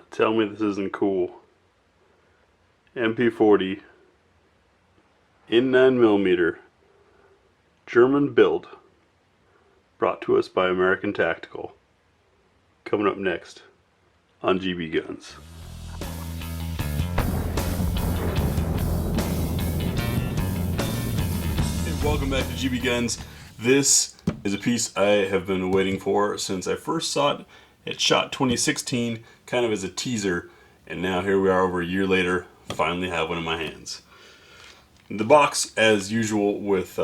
Tell me this isn't cool. MP40 in 9mm, German build, brought to us by American Tactical. Coming up next on GB Guns. Hey, welcome back to GB Guns. This is a piece I have been waiting for since I first saw it at SHOT 2016, kind of as a teaser, and now here we are over a year later, finally have one in my hands. The box, as usual with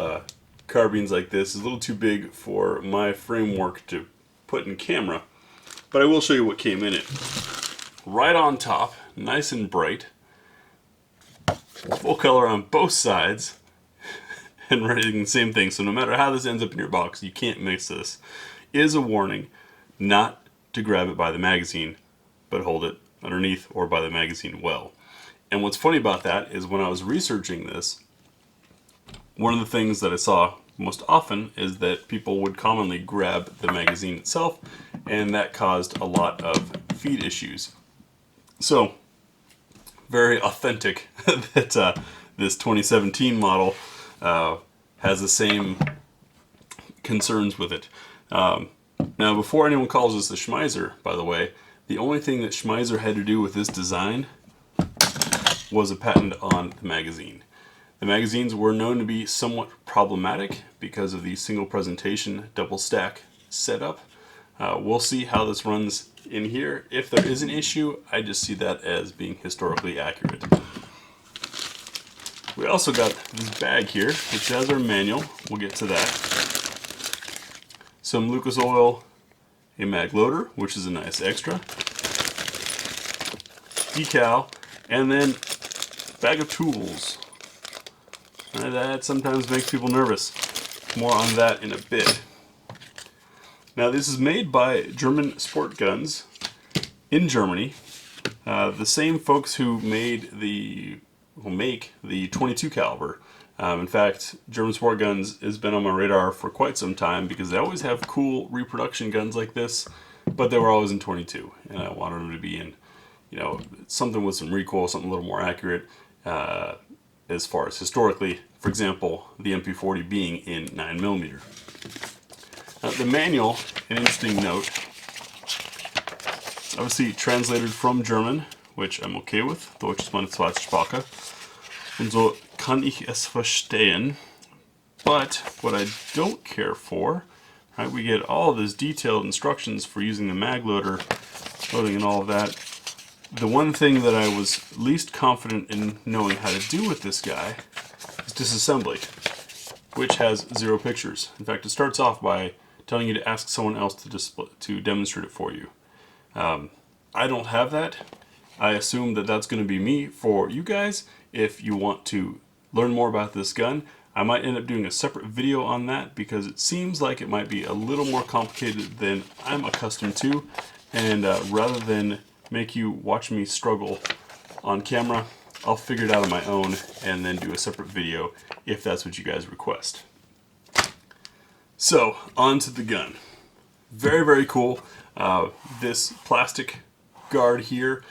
carbines like this, is a little too big for my framework to put in camera, but I will show you what came in it. Right on top, nice and bright, full color on both sides, and writing the same thing, so no matter how this ends up in your box, you can't miss this, is a warning not to grab it by the magazine, but hold it underneath or by the magazine well. And what's funny about that is when I was researching this, one of the things that I saw most often is that people would commonly grab the magazine itself, and that caused a lot of feed issues. So, very authentic that this 2017 model has the same concerns with it. Now, before anyone calls this the Schmeiser, by the way, the only thing that Schmeiser had to do with this design was a patent on the magazine. The magazines were known to be somewhat problematic because of the single presentation double stack setup. We'll see how this runs in here. If there is an issue, I just see that as being historically accurate. We also got this bag here, which has our manual. We'll get to that. Some Lucas oil, a mag loader, which is a nice extra, decal, and then bag of tools. That sometimes makes people nervous. More on that in a bit. Now, this is made by German Sport Guns in Germany. The same folks who make the 22 caliber. In fact, German Sport Guns has been on my radar for quite some time because they always have cool reproduction guns like this, but they were always in 22, and I wanted them to be in, something with some recoil, something a little more accurate as far as historically. For example, the MP40 being in 9mm. The manual, an interesting note, obviously translated from German, which I'm okay with. Deutsch ist meine zweite Sprache. Und so kann ich es verstehen. But what I don't care for, right, we get all of this detailed instructions for using the mag loader, loading and all of that. The one thing that I was least confident in knowing how to do with this guy is disassembly, which has 0 pictures. In fact, it starts off by telling you to ask someone else to demonstrate it for you. I don't have that. I assume that that's going to be me for you guys. If you want to learn more about this gun, I might end up doing a separate video on that because it seems like it might be a little more complicated than I'm accustomed to. And rather than make you watch me struggle on camera, I'll figure it out on my own and then do a separate video if that's what you guys request. So, on to the gun. Very, very cool. This plastic guard here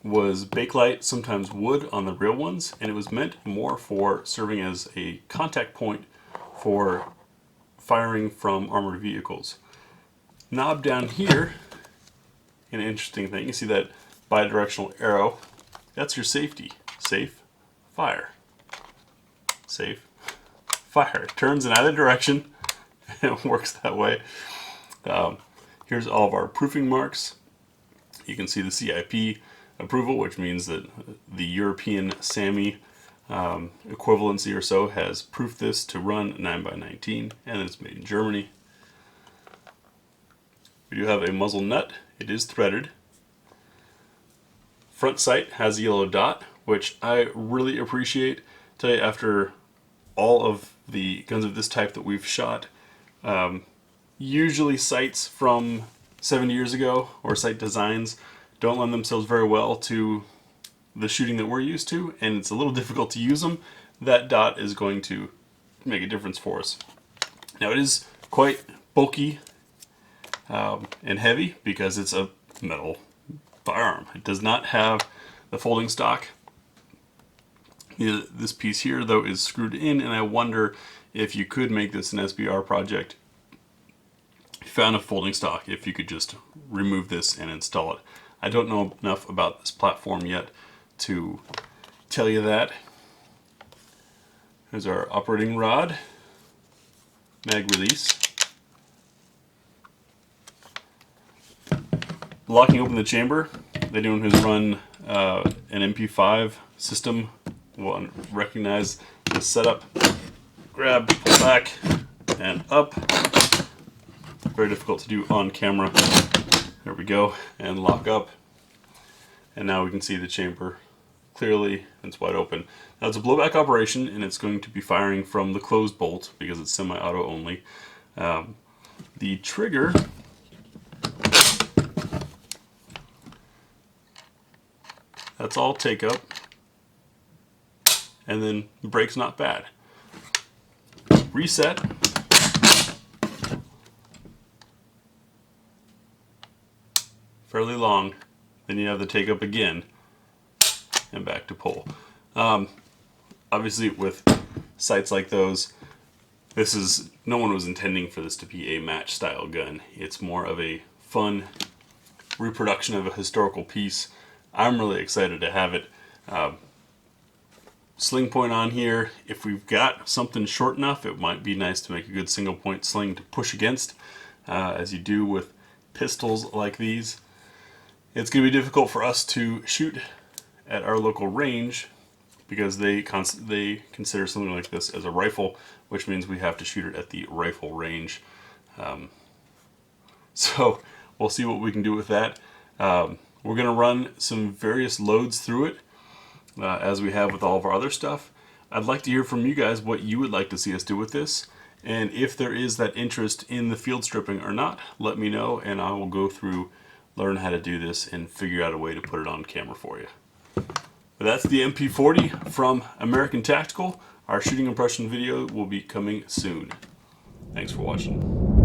was Bakelite, sometimes wood on the real ones, and it was meant more for serving as a contact point for firing from armored vehicles. Knob down here, an interesting thing, you see that bi-directional arrow, that's your safety. Safe, fire. Safe, fire. It turns in either direction. It works that way. Here's all of our proofing marks. You can see the CIP approval, which means that the European SAMI equivalency or so has proofed this to run 9x19, and it's made in Germany. We do have a muzzle nut. It is threaded. Front sight has a yellow dot, which I really appreciate. Tell you, after all of the guns of this type that we've shot, usually sights from 7 years ago or sight designs don't lend themselves very well to the shooting that we're used to, and it's a little difficult to use them. That dot is going to make a difference for us. Now, it is quite bulky and heavy because it's a metal firearm. It does not have the folding stock. This piece here, though, is screwed in, and I wonder if you could make this an SBR project. If you found a folding stock, if you could just remove this and install it. I don't know enough about this platform yet to tell you that. There's our operating rod, mag release. Locking open the chamber, anyone who's run an MP5 system will recognize the setup. Grab, pull back, and up. Very difficult to do on camera. There we go, and lock up. And now we can see the chamber clearly. It's wide open. Now it's a blowback operation, and it's going to be firing from the closed bolt because it's semi-auto only. The trigger, that's all take up, and then brake's not bad. Reset. Fairly long. Then you have the take up again, and back to pull. Obviously, with sights like those, no one was intending for this to be a match style gun. It's more of a fun reproduction of a historical piece. I'm really excited to have it. Sling point on here. If we've got something short enough, it might be nice to make a good single point sling to push against, as you do with pistols like these. It's going to be difficult for us to shoot at our local range because they consider something like this as a rifle, which means we have to shoot it at the rifle range. So we'll see what we can do with that. We're going to run some various loads through it, as we have with all of our other stuff. I'd like to hear from you guys what you would like to see us do with this, and if there is that interest in the field stripping or not, let me know, and I will go through, learn how to do this, and figure out a way to put it on camera for you. But that's the MP40 from American Tactical. Our shooting impression video will be coming soon. Thanks for watching.